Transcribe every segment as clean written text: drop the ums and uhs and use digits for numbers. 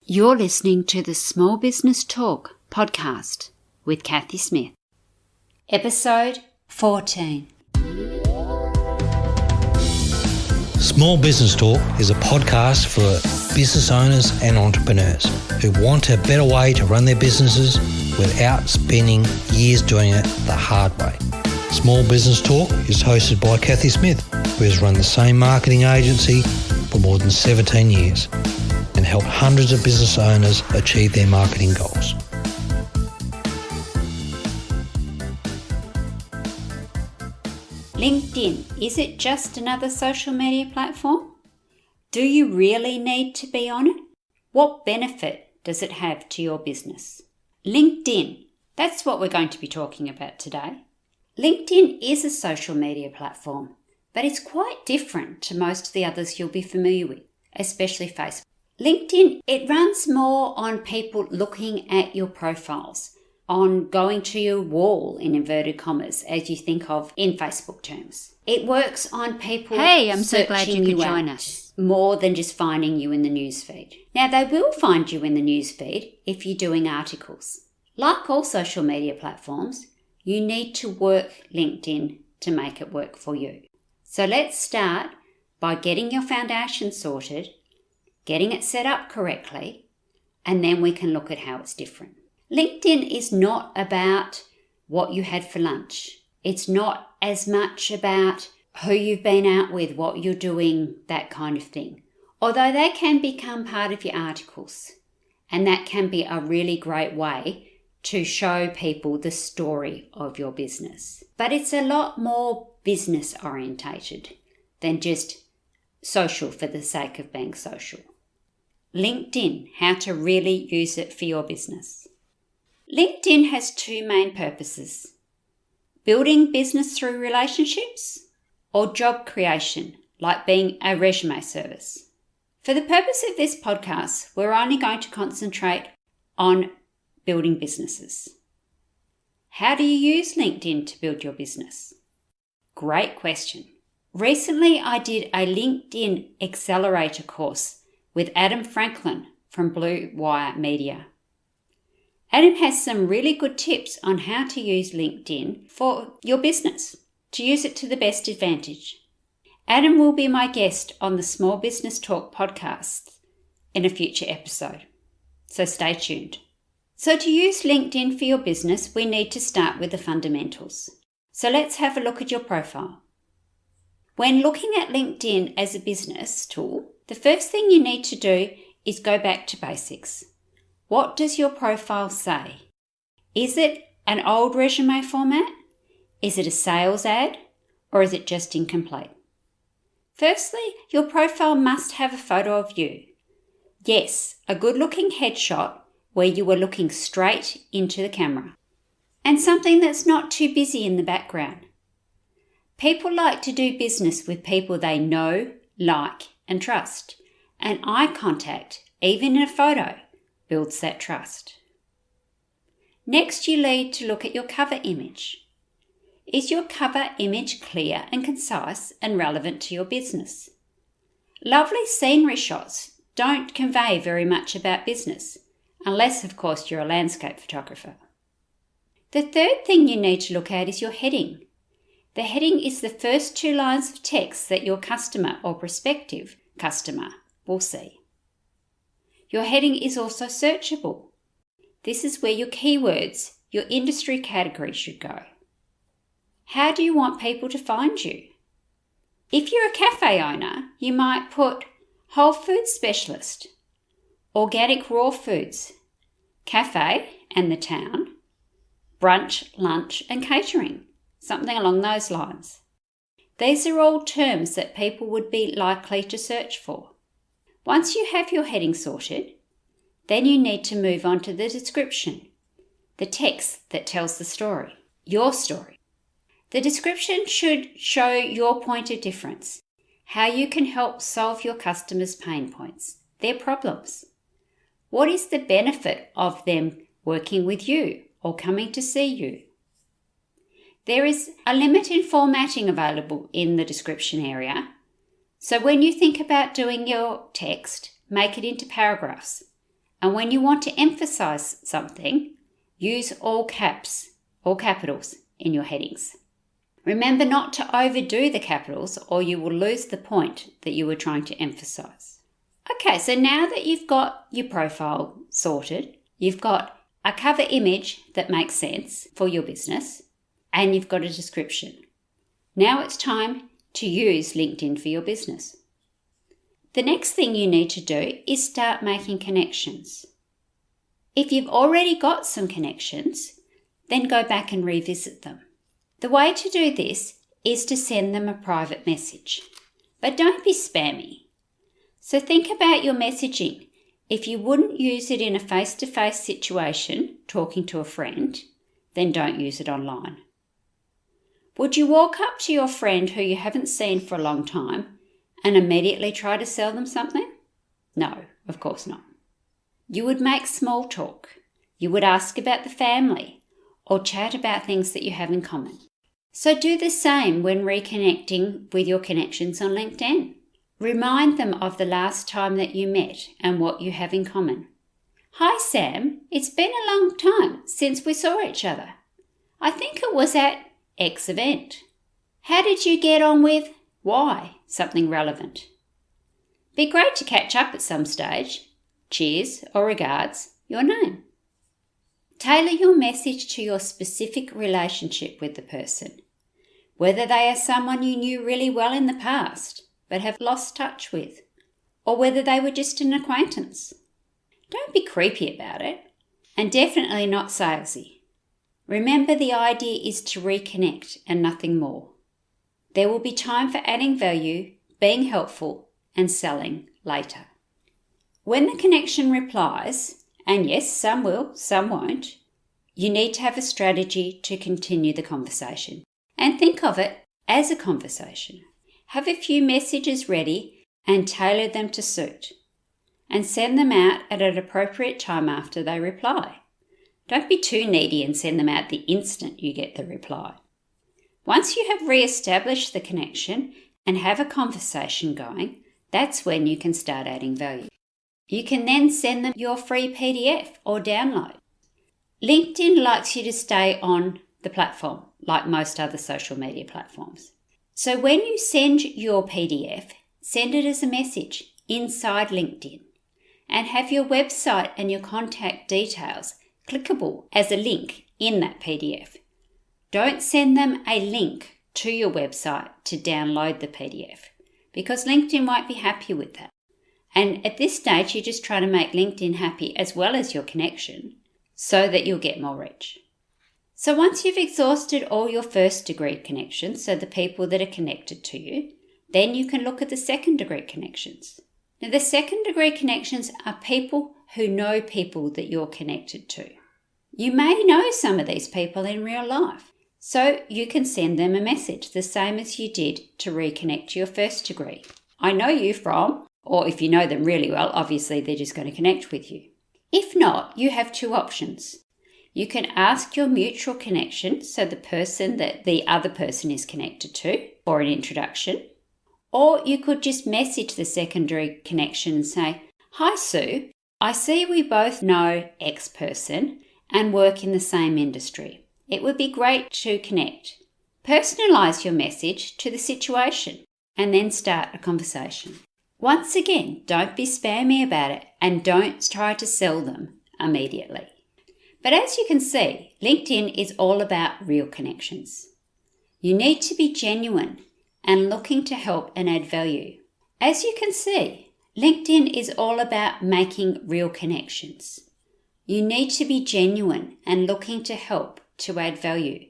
You're listening to the Small Business Talk podcast with Cathy Smith. Episode 14. Small Business Talk is a podcast for business owners and entrepreneurs who want a better way to run their businesses without spending years doing it the hard way. Small Business Talk is hosted by Cathy Smith, who has run the same marketing agency for more than 17 years and helped hundreds of business owners achieve their marketing goals. LinkedIn, is it just another social media platform? Do you really need to be on it? What benefit does it have to your business? LinkedIn, that's what we're going to be talking about today. LinkedIn is a social media platform, but it's quite different to most of the others you'll be familiar with, especially Facebook. LinkedIn, it runs more on people looking at your profiles, on going to your wall, in inverted commas, as you think of in Facebook terms. It works on people Hey, I'm so glad you could join us. More than just finding you in the newsfeed. Now, they will find you in the newsfeed if you're doing articles. Like all social media platforms, you need to work LinkedIn to make it work for you. So let's start by getting your foundation sorted, getting it set up correctly, and then we can look at how it's different. LinkedIn is not about what you had for lunch. It's not as much about who you've been out with, what you're doing, that kind of thing. Although they can become part of your articles, and that can be a really great way to show people the story of your business. But it's a lot more business orientated than just social for the sake of being social. LinkedIn, how to really use it for your business. LinkedIn has two main purposes: building business through relationships or job creation, like being a resume service. For the purpose of this podcast, we're only going to concentrate on building businesses. How do you use LinkedIn to build your business? Great question. Recently, I did a LinkedIn Accelerator course with Adam Franklin from Blue Wire Media. Adam has some really good tips on how to use LinkedIn for your business, to use it to the best advantage. Adam will be my guest on the Small Business Talk podcast in a future episode, so stay tuned. So to use LinkedIn for your business, we need to start with the fundamentals. So let's have a look at your profile. When looking at LinkedIn as a business tool, the first thing you need to do is go back to basics. What does your profile say? Is it an old resume format? Is it a sales ad? Or is it just incomplete? Firstly, your profile must have a photo of you. Yes, a good-looking headshot where you are looking straight into the camera. And something that's not too busy in the background. People like to do business with people they know, like, and trust. And eye contact, even in a photo, builds that trust. Next, you need to look at your cover image. Is your cover image clear and concise and relevant to your business? Lovely scenery shots don't convey very much about business, unless, of course, you're a landscape photographer. The third thing you need to look at is your heading. The heading is the first two lines of text that your customer or prospective customer will see. Your heading is also searchable. This is where your keywords, your industry category should go. How do you want people to find you? If you're a cafe owner, you might put whole food specialist, organic raw foods, cafe and the town, brunch, lunch and catering, something along those lines. These are all terms that people would be likely to search for. Once you have your heading sorted, then you need to move on to the description, the text that tells the story, your story. The description should show your point of difference, how you can help solve your customers' pain points, their problems. What is the benefit of them working with you or coming to see you? There is a limit in formatting available in the description area. So when you think about doing your text, make it into paragraphs. And when you want to emphasize something, use all caps, all capitals in your headings. Remember not to overdo the capitals or you will lose the point that you were trying to emphasize. Okay, so now that you've got your profile sorted, you've got a cover image that makes sense for your business, and you've got a description. Now it's time to use LinkedIn for your business. The next thing you need to do is start making connections. If you've already got some connections, then go back and revisit them. The way to do this is to send them a private message, but don't be spammy. So think about your messaging. If you wouldn't use it in a face-to-face situation, talking to a friend, then don't use it online. Would you walk up to your friend who you haven't seen for a long time and immediately try to sell them something? No, of course not. You would make small talk. You would ask about the family or chat about things that you have in common. So do the same when reconnecting with your connections on LinkedIn. Remind them of the last time that you met and what you have in common. Hi Sam, it's been a long time since we saw each other. I think it was at X event. How did you get on with Y? Something relevant. Be great to catch up at some stage. Cheers or regards, your name. Tailor your message to your specific relationship with the person, whether they are someone you knew really well in the past but have lost touch with, or whether they were just an acquaintance. Don't be creepy about it, and definitely not salesy. Remember, the idea is to reconnect and nothing more. There will be time for adding value, being helpful, and selling later. When the connection replies, and yes, some will, some won't, you need to have a strategy to continue the conversation. And think of it as a conversation. Have a few messages ready and tailor them to suit. And send them out at an appropriate time after they reply. Don't be too needy and send them out the instant you get the reply. Once you have re-established the connection and have a conversation going, that's when you can start adding value. You can then send them your free PDF or download. LinkedIn likes you to stay on the platform, like most other social media platforms. So when you send your PDF, send it as a message inside LinkedIn and have your website and your contact details clickable as a link in that PDF. Don't send them a link to your website to download the PDF because LinkedIn won't be happy with that. And at this stage, you're just trying to make LinkedIn happy as well as your connection so that you'll get more reach. So once you've exhausted all your first degree connections, so the people that are connected to you, then you can look at the second degree connections. Now the second degree connections are people who know people that you're connected to. You may know some of these people in real life, so you can send them a message the same as you did to reconnect to your first degree. I know you from, or if you know them really well, obviously they're just going to connect with you. If not, you have two options. You can ask your mutual connection, so the person that the other person is connected to, for an introduction. Or you could just message the secondary connection and say, "Hi Sue, I see we both know X person and work in the same industry. It would be great to connect." Personalise your message to the situation and then start a conversation. Once again, don't be spammy about it and don't try to sell them immediately. But as you can see, LinkedIn is all about real connections. You need to be genuine and looking to help and add value. As you can see, LinkedIn is all about making real connections. You need to be genuine and looking to help to add value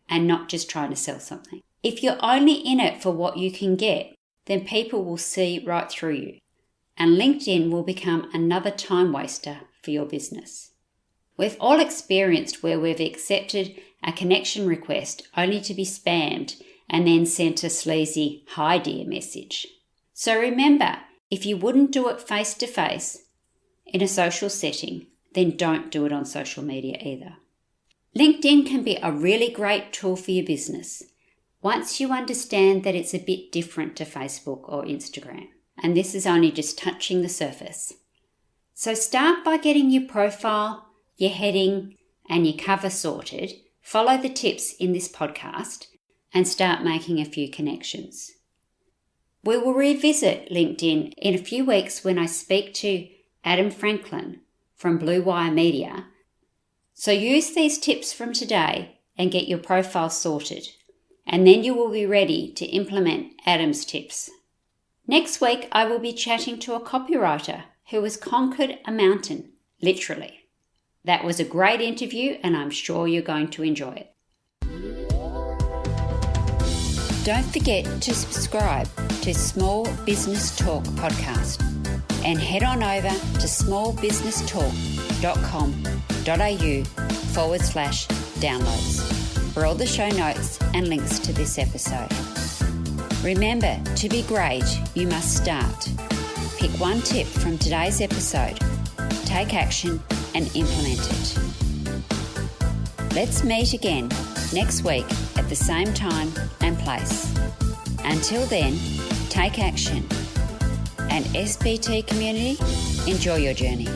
and not just trying to sell something. If you're only in it for what you can get, then people will see right through you and LinkedIn will become another time waster for your business. We've all experienced where we've accepted a connection request only to be spammed and then sent a sleazy "Hi dear" message. So remember, if you wouldn't do it face to face in a social setting, then don't do it on social media either. LinkedIn can be a really great tool for your business once you understand that it's a bit different to Facebook or Instagram. And this is only just touching the surface. So start by getting your profile, your heading, and your cover sorted. Follow the tips in this podcast and start making a few connections. We will revisit LinkedIn in a few weeks when I speak to Adam Franklin from Blue Wire Media. So use these tips from today and get your profile sorted, and then you will be ready to implement Adam's tips. Next week, I will be chatting to a copywriter who has conquered a mountain, literally. That was a great interview, and I'm sure you're going to enjoy it. Don't forget to subscribe to Small Business Talk podcast and head on over to smallbusinesstalk.com.au/downloads for all the show notes and links to this episode. Remember, to be great, you must start. Pick one tip from today's episode, take action and implement it. Let's meet again next week at the same time and place. Until then, take action. And SBT community, enjoy your journey.